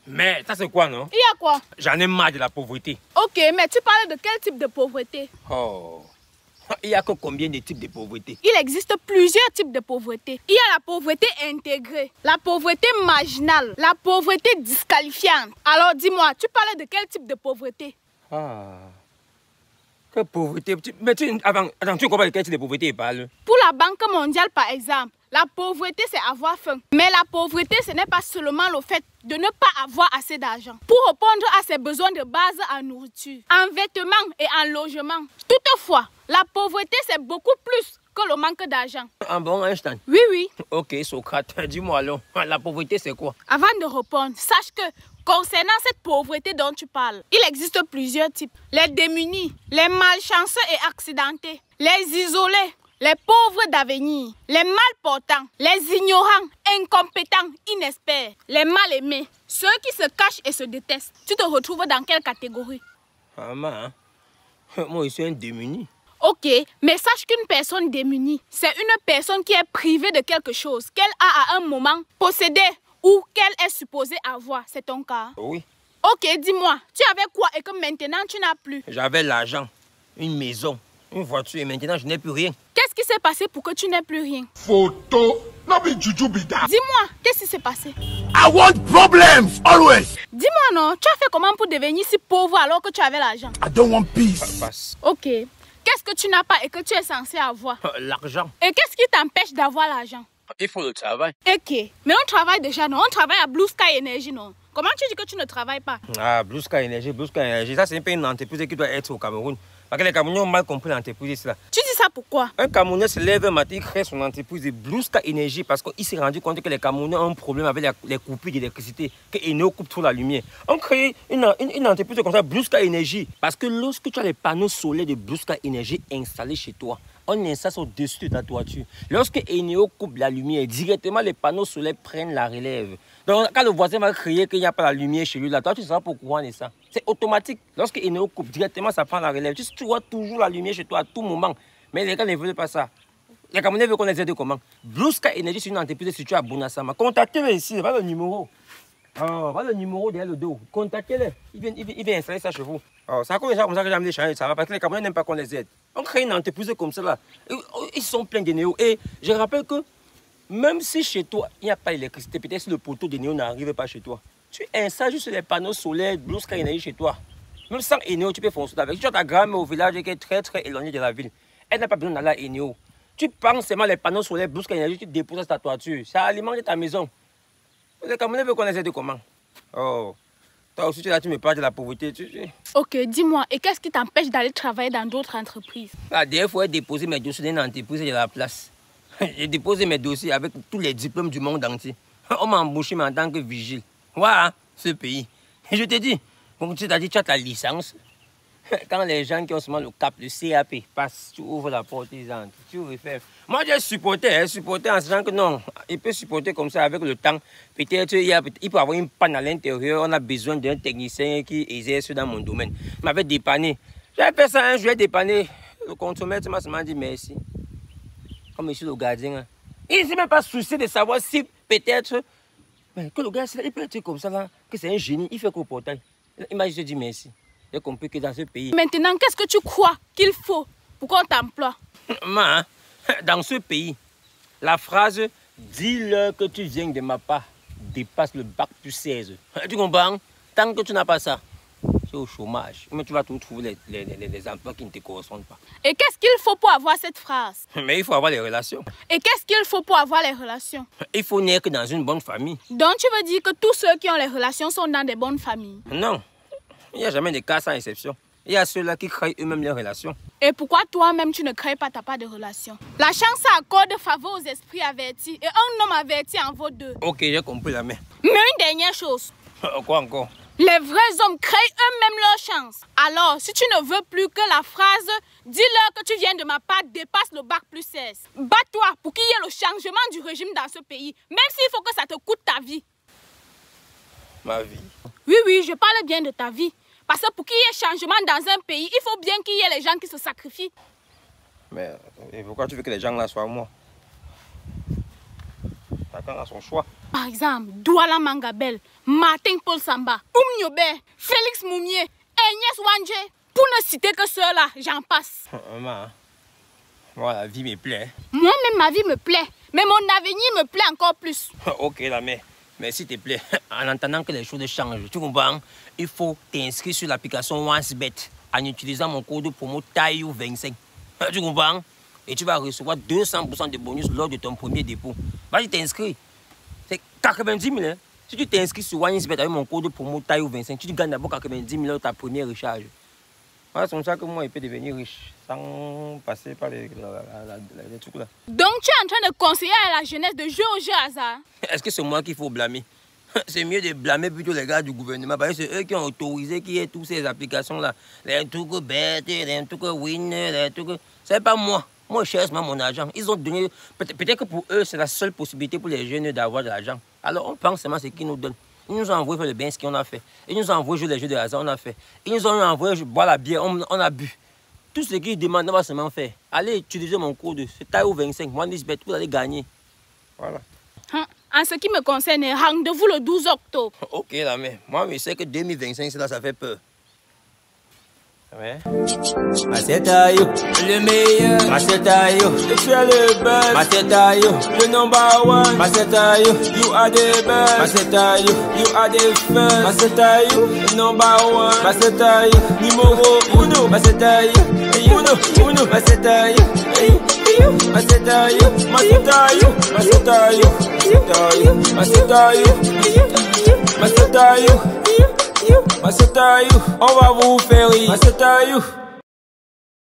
Mais ça c'est quoi, non? Il y a quoi? J'en ai marre de la pauvreté. Ok, mais tu parles de quel type de pauvreté? Oh. Il y a que combien de types de pauvreté? Il existe plusieurs types de pauvreté. Il y a la pauvreté intégrée, la pauvreté marginale, la pauvreté disqualifiante. Alors dis-moi, tu parles de quel type de pauvreté? Ah. Quelle pauvreté? Mais attends, tu comprends de quel type de pauvreté il parle? Pour la Banque mondiale, par exemple, la pauvreté, c'est avoir faim. Mais la pauvreté, ce n'est pas seulement le fait de ne pas avoir assez d'argent pour répondre à ses besoins de base en nourriture, en vêtements et en logement. Toutefois, la pauvreté, c'est beaucoup plus que le manque d'argent. Ah bon, Einstein? Oui, oui. Ok, Socrate, dis-moi alors, la pauvreté c'est quoi? Avant de répondre, sache que concernant cette pauvreté dont tu parles, il existe plusieurs types. Les démunis, les malchanceux et accidentés, les isolés, les pauvres d'avenir, les mal portants, les ignorants, incompétents, inexperts, les mal aimés, ceux qui se cachent et se détestent. Tu te retrouves dans quelle catégorie? Ah, hein? Moi, je suis un démuni. Ok, mais sache qu'une personne démunie, c'est une personne qui est privée de quelque chose qu'elle a à un moment possédé ou qu'elle est supposée avoir. C'est ton cas? Oui. Ok, dis-moi, tu avais quoi et que maintenant tu n'as plus? J'avais l'argent, une maison, une voiture et maintenant je n'ai plus rien. Qu'est-ce qui s'est passé pour que tu n'aies plus rien? Photo, not be juju be that. Dis-moi, qu'est-ce qui s'est passé? I want problems always. Dis-moi non, tu as fait comment pour devenir si pauvre alors que tu avais l'argent? I don't want peace. Passe. Ok, qu'est-ce que tu n'as pas et que tu es censé avoir? L'argent. Et qu'est-ce qui t'empêche d'avoir l'argent? Il faut le travail. Ok, mais on travaille déjà, non? On travaille à Blue Sky Energy, non? Comment tu dis que tu ne travailles pas? Ah, Blue Sky Energy, ça c'est une entreprise qui doit être au Cameroun. Parce que les Camerounais ont mal compris l'entreprise là. Tu dis ça pourquoi? Un Camerounais se lève un matin, il crée son entreprise de Blue Sky Energy parce qu'il s'est rendu compte que les Camerounais ont un problème avec les coupures d'électricité, que Eneo coupe trop la lumière. On crée une entreprise comme ça, Blue Sky Energy. Parce que lorsque tu as les panneaux solaires de Blue Sky Energy installés chez toi, on installe au-dessus de ta toiture. Lorsque Eneo coupe la lumière, directement les panneaux solaires prennent la relève. Donc quand le voisin va crier qu'il n'y a pas la lumière chez lui, là, toi tu seras pour courant de ça. C'est automatique. Lorsque Eneo coupe, directement ça prend la relève. Tu vois toujours la lumière chez toi à tout moment. Mais les gars ne veulent pas ça. Les Camerounais veulent qu'on les aide comment? Blue Sky Energy, c'est une entreprise située à Bounasama. Contactez-les ici, pas le numéro. Oh, pas le numéro derrière le dos. Contactez-les. Ils viennent installer ça chez vous. Oh, c'est à cause de ça comme ça que j'aime les changer, ça va parce que les Camerounais n'aiment pas qu'on les aide. On crée une entreprise comme ça là. Ils sont pleins de néo. Et je rappelle que même si chez toi, il n'y a pas d'électricité, peut-être si le poteau de néo n'arrive pas chez toi, tu installes juste les panneaux solaires Blue Sky Energy chez toi. Même sans Eneo, tu peux foncer avec. Si tu as ta grand-mère au village qui est très éloignée de la ville, elle n'a pas besoin d'aller à Eneo. Tu prends seulement les panneaux solaires Blue Sky Energy, tu déposes sur ta toiture. Ça alimente ta maison. Les Camerounais veulent qu'on les aide comment? Oh, toi aussi tu me parles de la pauvreté. Ok, dis-moi, et qu'est-ce qui t'empêche d'aller travailler dans d'autres entreprises? La dernière fois, j'ai déposé mes dossiers dans une entreprise de la place. J'ai déposé mes dossiers avec tous les diplômes du monde entier. On m'a embauché en tant que vigile. Voilà, ce pays. Et je te dis, comme tu as dit, tu as ta licence. Quand les gens qui ont seulement le cap, le CAP, passent, tu ouvres la porte, ils entrent. Tu refais. Moi, j'ai supporté en sachant que non, il peut supporter comme ça avec le temps. Peut-être il peut avoir une panne à l'intérieur. On a besoin d'un technicien qui exerce dans mon domaine. Il m'avait dépanné. J'avais fait ça un jour, j'ai dépanné. Le contremaître m'a dit merci. Comme je suis le gardien. Hein. Il ne s'est même pas soucié de savoir si peut-être que le gars, il peut être comme ça, là, que c'est un génie. Il fait qu'au portail. Il m'a juste dit merci. J'ai compris que dans ce pays... Maintenant, qu'est-ce que tu crois qu'il faut pour qu'on t'emploie? Dans ce pays, la phrase « dis-leur que tu viens de ma part » dépasse le bac plus 16. Tu comprends? Tant que tu n'as pas ça, tu es au chômage. Mais tu vas tout trouver les emplois qui ne te correspondent pas. Et qu'est-ce qu'il faut pour avoir cette phrase? Mais il faut avoir les relations. Et qu'est-ce qu'il faut pour avoir les relations? Il faut naître dans une bonne famille. Donc tu veux dire que tous ceux qui ont les relations sont dans des bonnes familles? Non. Il n'y a jamais de cas sans exception. Il y a ceux-là qui créent eux-mêmes leurs relations. Et pourquoi toi-même tu ne crées pas ta part de relation? La chance accorde faveur aux esprits avertis et un homme averti en vaut deux. Ok, j'ai compris la main. Mais une dernière chose. Quoi encore? Les vrais hommes créent eux-mêmes leur chance. Alors, si tu ne veux plus que la phrase « dis-leur que tu viens de ma part » dépasse le bac plus 16, bats-toi pour qu'il y ait le changement du régime dans ce pays, même s'il faut que ça te coûte ta vie. Ma vie? Oui, je parle bien de ta vie. Parce que pour qu'il y ait changement dans un pays, il faut bien qu'il y ait les gens qui se sacrifient. Mais et pourquoi tu veux que les gens là soient moi? Chacun a son choix. Par exemple, Douala Mangabel, Martin Paul Samba, Nyobe, Félix Moumier, Agnès Wanje. Pour ne citer que ceux-là, j'en passe. Maman, moi la vie me plaît. Moi-même ma vie me plaît, mais mon avenir me plaît encore plus. Ok la mère, mais s'il te plaît, en entendant que les choses changent, tu comprends? Il faut t'inscrire sur l'application OnceBet en utilisant mon code promo TAIU25. Tu comprends? Et tu vas recevoir 200% de bonus lors de ton premier dépôt. Vas-y t'inscris. C'est 90 000. Hein? Si tu t'inscris sur OnceBet avec mon code promo TAIU25, tu gagnes d'abord 90 000 lors de ta première recharge. Voilà, c'est comme ça que moi, je peux devenir riche sans passer par les trucs là. Donc, tu es en train de conseiller à la jeunesse de jouer au jeu hasard? Est-ce que c'est moi qu'il faut blâmer? C'est mieux de blâmer plutôt les gars du gouvernement parce que c'est eux qui ont autorisé qu'il y ait toutes ces applications-là. Les trucs bêtes, les trucs winner, les trucs... C'est pas moi. Moi, je cherche mon argent. Ils ont donné... Peut-être que pour eux, c'est la seule possibilité pour les jeunes d'avoir de l'argent. Alors, on pense seulement ce qu'ils nous donnent. Ils nous ont envoyé faire le bain, ce qu'on a fait. Ils nous ont envoyé jouer les jeux de hasard, on a fait. Ils nous ont envoyé boire la bière, on a bu. Tout ce qu'ils demandent, on va seulement faire. Allez utiliser mon code, c'est TAIU25, OnceBet, vous allez gagner. Voilà. En ce qui me concerne, rendez-vous le 12 octobre. Ok, la mère. Moi, je sais que 2025, c'est là, ça fait peur. Ouais. Macetayo, le meilleur. Macetayo, tu es le best. Macetayo, le number one. Macetayo, you are the best. Macetayo, you are the first. Macetayo, le number one. Macetayo, numéro uno. Macetayo, uno. Macetayo, Macetayo, Macetayo, Macetayo, Macetayo, Macetayo, Macetayo, on va vous faire rire. Macetayo.